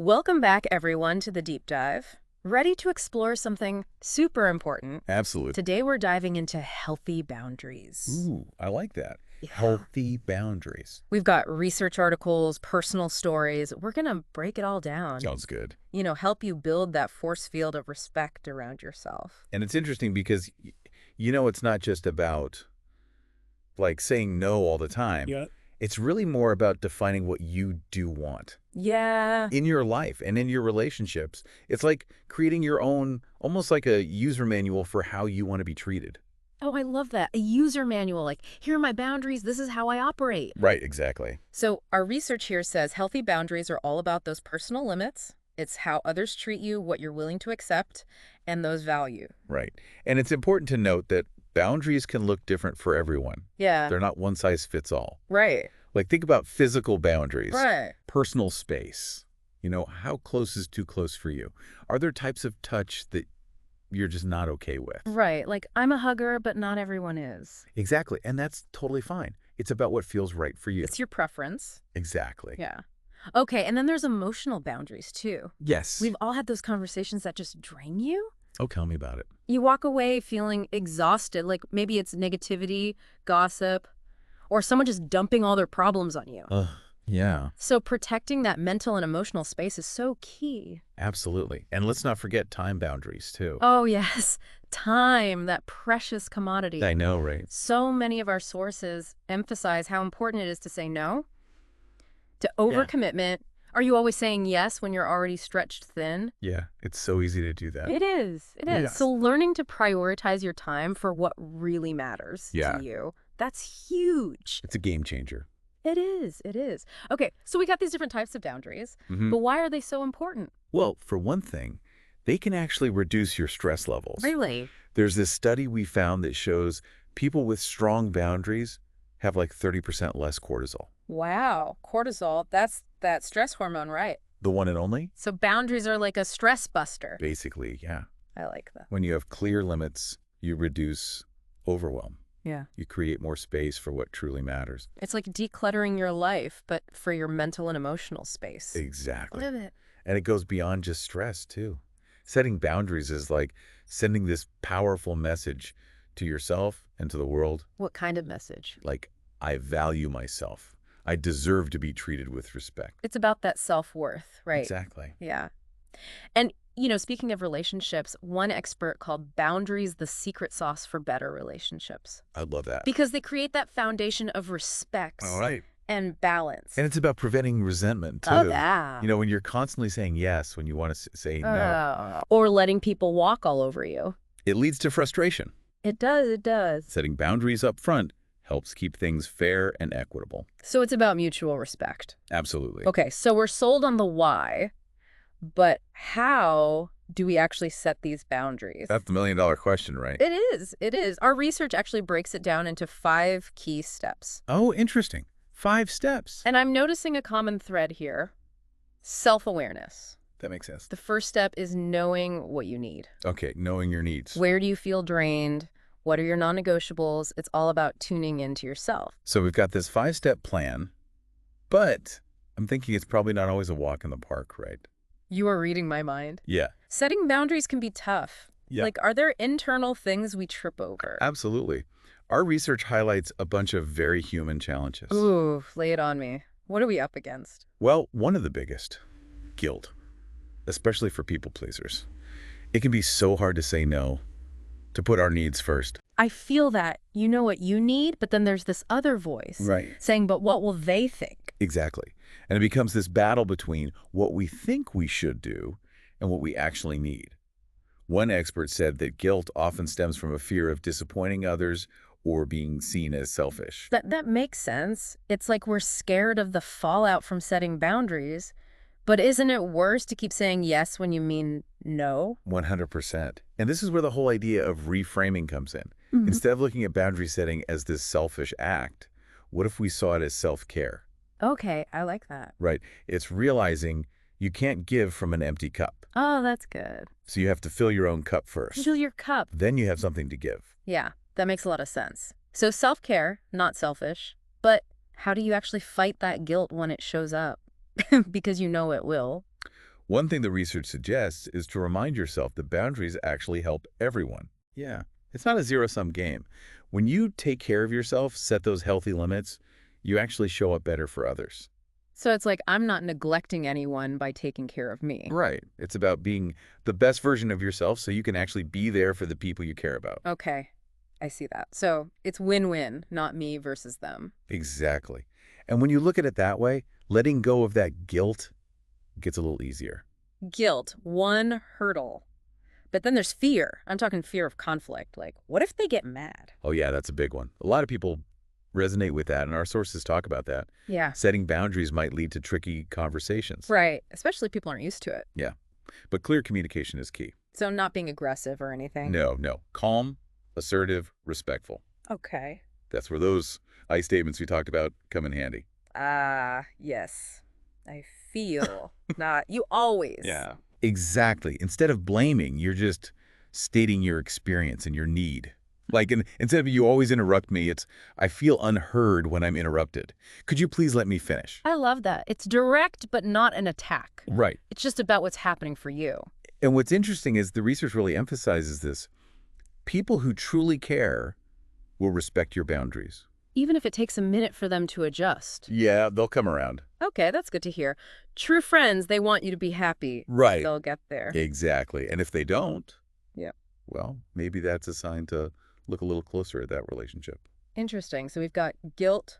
Welcome back, everyone, to the deep dive. Ready to explore something super important? Absolutely. Today, we're diving into healthy boundaries. Ooh, I like that. Yeah. Healthy boundaries. We've got research articles, personal stories. We're going to break it all down. Sounds good. Help you build that force field of respect around yourself. And it's interesting because, it's not just about, like, saying no all the time. Yeah. It's really more about defining what you do want Yeah. in your life and in your relationships. It's like creating your own, almost like a user manual for how you want to be treated. Oh, I love that. A user manual, like, here are my boundaries. This is how I operate. Right, exactly. So our research here says healthy boundaries are all about those personal limits. It's how others treat you, what you're willing to accept, and those value. Right. And it's important to note that boundaries can look different for everyone. Yeah. They're not one size fits all. Right. Like, think about physical boundaries. Right. Personal space. How close is too close for you? Are there types of touch that you're just not okay with? Right. Like, I'm a hugger, but not everyone is. Exactly. And that's totally fine. It's about what feels right for you. It's your preference. Exactly. Yeah. Okay, and then there's emotional boundaries, too. Yes. We've all had those conversations that just drain you. Oh, tell me about it. You walk away feeling exhausted, like maybe it's negativity, gossip, or someone just dumping all their problems on you. Yeah, So protecting that mental and emotional space is so key. absolutely. And let's not forget time boundaries, too. Oh, yes. Time, that precious commodity. I know, right? So many of our sources emphasize how important it is to say no, to overcommitment. Are you always saying yes when you're already stretched thin? Yeah, it's so easy to do that. It is. It is. Yes. So learning to prioritize your time for what really matters Yeah. to you, that's huge. It's a game changer. It is. It is. Okay, so we got these different types of boundaries, Mhm. but why are they so important? Well, for one thing, they can actually reduce your stress levels. Really? There's this study we found that shows people with strong boundaries have like 30% less cortisol. Wow. Cortisol, that's that stress hormone, right? The one and only? So boundaries are like a stress buster. Basically, yeah. I like that. When you have clear limits, you reduce overwhelm. Yeah. You create more space for what truly matters. It's like decluttering your life, but for your mental and emotional space. Exactly. Love it. And it goes beyond just stress, too. Setting boundaries is like sending this powerful message to yourself and to the world, What kind of message? like, I value myself. I deserve to be treated with respect. It's about that self-worth, right? Exactly. Yeah. And, speaking of relationships, one expert called boundaries the secret sauce for better relationships. I love that. Because they create that foundation of respect All right. and balance. And it's about preventing resentment, too. Oh, yeah. When you're constantly saying yes when you want to say no, Or letting people walk all over you. it leads to frustration. It does, it does. Setting boundaries up front helps keep things fair and equitable. So it's about mutual respect. Absolutely. Okay, so we're sold on the why, but how do we actually set these boundaries? That's the million-dollar question, right? It is. It is. Our research actually breaks it down into 5 key steps. Oh, interesting. 5 steps. And I'm noticing a common thread here. Self-awareness. That makes sense. The first step is knowing what you need. Okay, knowing your needs. Where do you feel drained? What are your non-negotiables? It's all about tuning into yourself. So we've got this 5-step plan, but I'm thinking it's probably not always a walk in the park, right? You are reading my mind. Yeah. Setting boundaries can be tough. Yeah. Like, are there internal things we trip over? Absolutely. Our research highlights a bunch of very human challenges. Ooh, lay it on me. What are we up against? Well, one of the biggest, guilt, especially for people pleasers. It can be so hard to say no, to put our needs first. I feel that you know what you need, but then there's this other voice Right. saying, but what will they think? Exactly. And it becomes this battle between what we think we should do and what we actually need. One expert said that guilt often stems from a fear of disappointing others or being seen as selfish. That makes sense. It's like we're scared of the fallout from setting boundaries, but isn't it worse to keep saying yes when you mean no? 100%. And this is where the whole idea of reframing comes in. Mhm. Instead of looking at boundary setting as this selfish act, what if we saw it as self-care? Okay, I like that. Right? It's realizing you can't give from an empty cup. Oh, that's good. So you have to fill your own cup first. Fill your cup. Then you have something to give. Yeah, that makes a lot of sense. So self-care, not selfish. But how do you actually fight that guilt when it shows up? Because you know it will. One thing the research suggests is to remind yourself that boundaries actually help everyone. Yeah, it's not a zero-sum game. When you take care of yourself, set those healthy limits, you actually show up better for others. So it's like I'm not neglecting anyone by taking care of me. Right. It's about being the best version of yourself so you can actually be there for the people you care about. Okay, I see that. So it's win-win, not me versus them. Exactly. And when you look at it that way, letting go of that guilt gets a little easier. Guilt, one hurdle. But then there's fear. I'm talking fear of conflict. Like, what if they get mad? Oh, yeah, that's a big one. A lot of people resonate with that, and our sources talk about that. Yeah. Setting boundaries might lead to tricky conversations. Right. Especially people aren't used to it. Yeah. But clear communication is key. So not being aggressive or anything. No, no. Calm, assertive, respectful. Okay. That's where those I statements we talked about come in handy. Yes. I feel not. You always. Yeah. Exactly. Instead of blaming, you're just stating your experience and your need. Like, instead of you always interrupt me, it's, I feel unheard when I'm interrupted. Could you please let me finish? I love that. It's direct, but not an attack. Right. It's just about what's happening for you. And what's interesting is the research really emphasizes this. People who truly care will respect your boundaries. Even if it takes a minute for them to adjust. Yeah, they'll come around. Okay, that's good to hear. True friends, they want you to be happy. Right. They'll get there. Exactly. And if they don't, Yeah. well, maybe that's a sign to look a little closer at that relationship. Interesting. So we've got guilt,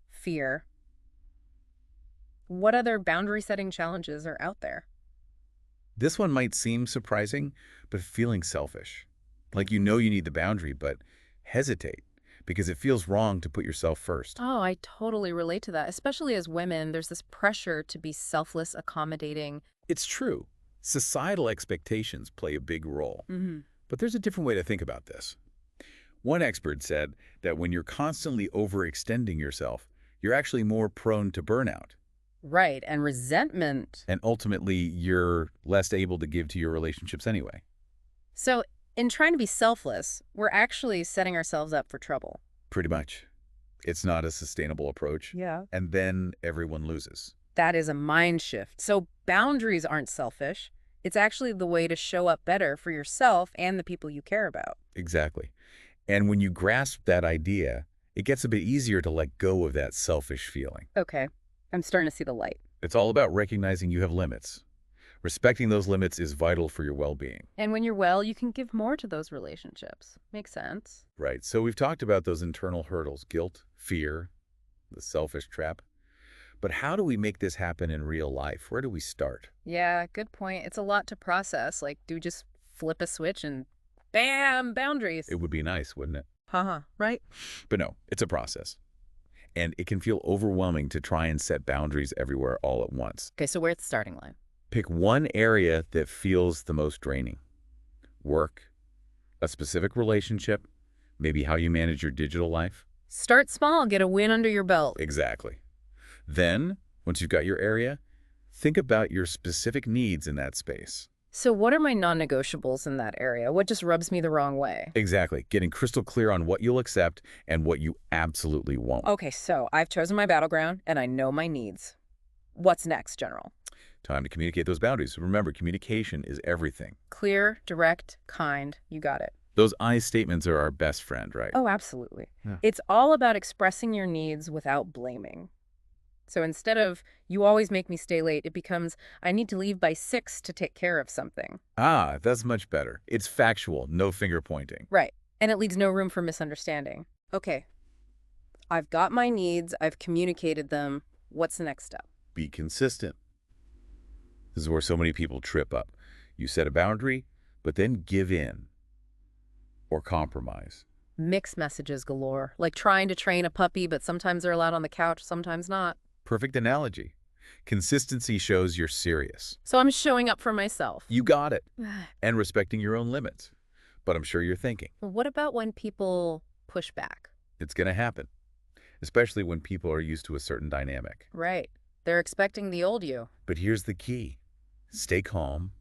fear. What other boundary setting challenges are out there? This one might seem surprising, but feeling selfish. Like you know you need the boundary, but hesitate because it feels wrong to put yourself first. Oh, I totally relate to that. Especially as women, there's this pressure to be selfless, accommodating. It's true. Societal expectations play a big role. But there's a different way to think about this. One expert said that when you're constantly overextending yourself, you're actually more prone to burnout. Right, and resentment. And ultimately, you're less able to give to your relationships anyway. So in trying to be selfless, we're actually setting ourselves up for trouble. Pretty much. It's not a sustainable approach. Yeah. And then everyone loses. That is a mind shift. So boundaries aren't selfish. It's actually the way to show up better for yourself and the people you care about. Exactly. And when you grasp that idea, it gets a bit easier to let go of that selfish feeling. Okay, I'm starting to see the light. It's all about recognizing you have limits. Respecting those limits is vital for your well-being. And when you're well, you can give more to those relationships. Makes sense. Right. So we've talked about those internal hurdles, guilt, fear, the selfish trap. But how do we make this happen in real life? Where do we start? Yeah, good point. It's a lot to process. Like, do we just flip a switch and bam, boundaries? It would be nice, wouldn't it? Right? But no, it's a process. And it can feel overwhelming to try and set boundaries everywhere all at once. Okay, so we're at the starting line. Pick one area that feels the most draining. Work, a specific relationship, maybe how you manage your digital life. Start small, get a win under your belt. Exactly. Then, once you've got your area, think about your specific needs in that space. So what are my non-negotiables in that area? What just rubs me the wrong way? Exactly. Getting crystal clear on what you'll accept and what you absolutely won't. Okay, so I've chosen my battleground and I know my needs. What's next, General? Time to communicate those boundaries. Remember, communication is everything. Clear, direct, kind. You got it. Those I statements are our best friend, right? Oh, absolutely. Yeah. It's all about expressing your needs without blaming. So instead of, you always make me stay late, it becomes, I need to leave by 6 to take care of something. Ah, that's much better. It's factual, no finger pointing. Right. And it leaves no room for misunderstanding. Okay. I've got my needs. I've communicated them. What's the next step? Be consistent. This is where so many people trip up. You set a boundary, but then give in or compromise. Mixed messages galore. Like trying to train a puppy, but sometimes they're allowed on the couch, sometimes not. Perfect analogy. Consistency shows you're serious. So I'm showing up for myself. You got it. And respecting your own limits. But I'm sure you're thinking, What about when people push back? it's going to happen. Especially when people are used to a certain dynamic. Right. They're expecting the old you. But here's the key. Stay calm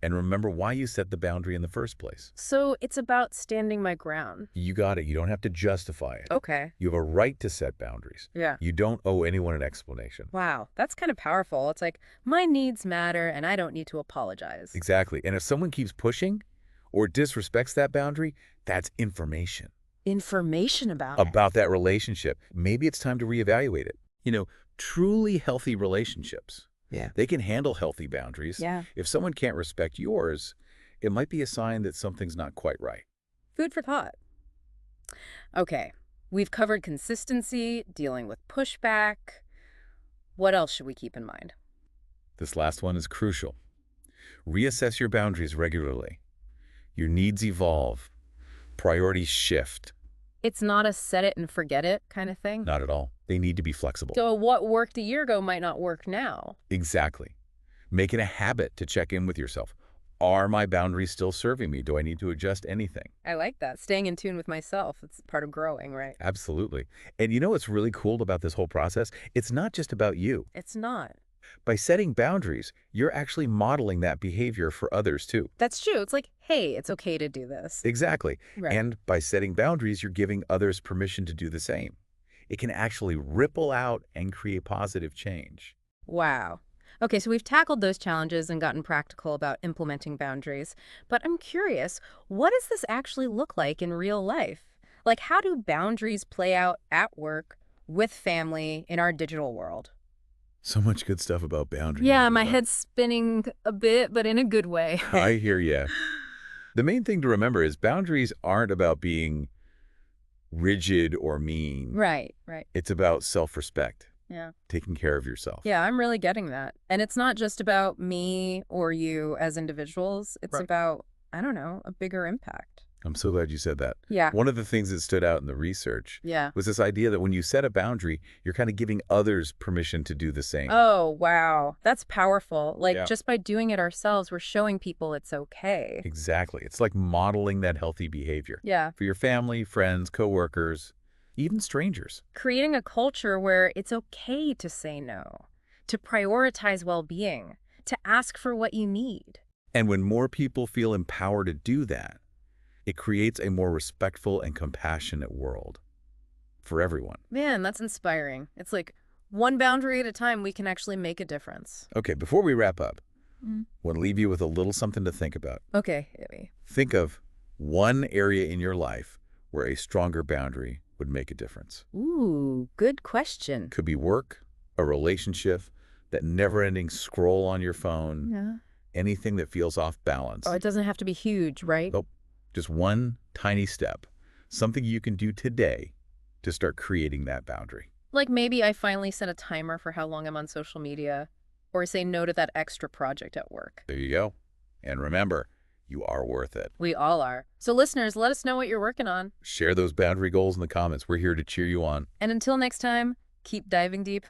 and remember why you set the boundary in the first place. So it's about standing my ground. You got it. You don't have to justify it. Okay. You have a right to set boundaries. Yeah. You don't owe anyone an explanation. Wow, that's kind of powerful. It's like, my needs matter and I don't need to apologize. Exactly. And if someone keeps pushing or disrespects that boundary, that's information Information about it. about that relationship. Maybe it's time to reevaluate it. Truly healthy relationships, Yeah. they can handle healthy boundaries. Yeah. If someone can't respect yours, it might be a sign that something's not quite right. Food for thought. Okay, we've covered consistency, dealing with pushback. What else should we keep in mind? This last one is crucial. Reassess your boundaries regularly. Your needs evolve. Priorities shift. It's not a set it and forget it kind of thing. Not at all. They need to be flexible. So what worked a year ago might not work now. Exactly. Make it a habit to check in with yourself. Are my boundaries still serving me? Do I need to adjust anything? I like that. Staying in tune with myself. It's part of growing, right? Absolutely. And you know what's really cool about this whole process? It's not just about you. It's not. By setting boundaries, you're actually modeling that behavior for others too. That's true. It's like, hey, it's okay to do this. Exactly. Right. And by setting boundaries, you're giving others permission to do the same. It can actually ripple out and create positive change. Wow. Okay, so we've tackled those challenges and gotten practical about implementing boundaries. But I'm curious, what does this actually look like in real life? Like, how do boundaries play out at work, with family, in our digital world? So much good stuff about boundaries. Yeah, my head's spinning a bit, but in a good way. I hear ya. The main thing to remember is boundaries aren't about being rigid or mean. Right, right. It's about self-respect, Yeah. taking care of yourself. Yeah, I'm really getting that. And it's not just about me or you as individuals. It's Right. about, I don't know, a bigger impact. I'm so glad you said that. Yeah. One of the things that stood out in the research Yeah. was this idea that when you set a boundary, you're kind of giving others permission to do the same. Oh, wow. That's powerful. Like, Yeah. just by doing it ourselves, we're showing people it's okay. Exactly. It's like modeling that healthy behavior Yeah. for your family, friends, coworkers, even strangers. Creating a culture where it's okay to say no, to prioritize well-being, to ask for what you need. And when more people feel empowered to do that, it creates a more respectful and compassionate world for everyone. Man, that's inspiring. It's like one boundary at a time, we can actually make a difference. Okay, before we wrap up, Mm. I want to leave you with a little something to think about. Okay, Ivy. Think of one area in your life where a stronger boundary would make a difference. Ooh, good question. Could be work, a relationship, that never-ending scroll on your phone, Yeah. anything that feels off balance. Oh, it doesn't have to be huge, right? Nope. Just one tiny step, something you can do today to start creating that boundary. Like maybe I finally set a timer for how long I'm on social media, or say no to that extra project at work. There you go. And remember, you are worth it. We all are. So listeners, let us know what you're working on. Share those boundary goals in the comments. We're here to cheer you on. And until next time, keep diving deep.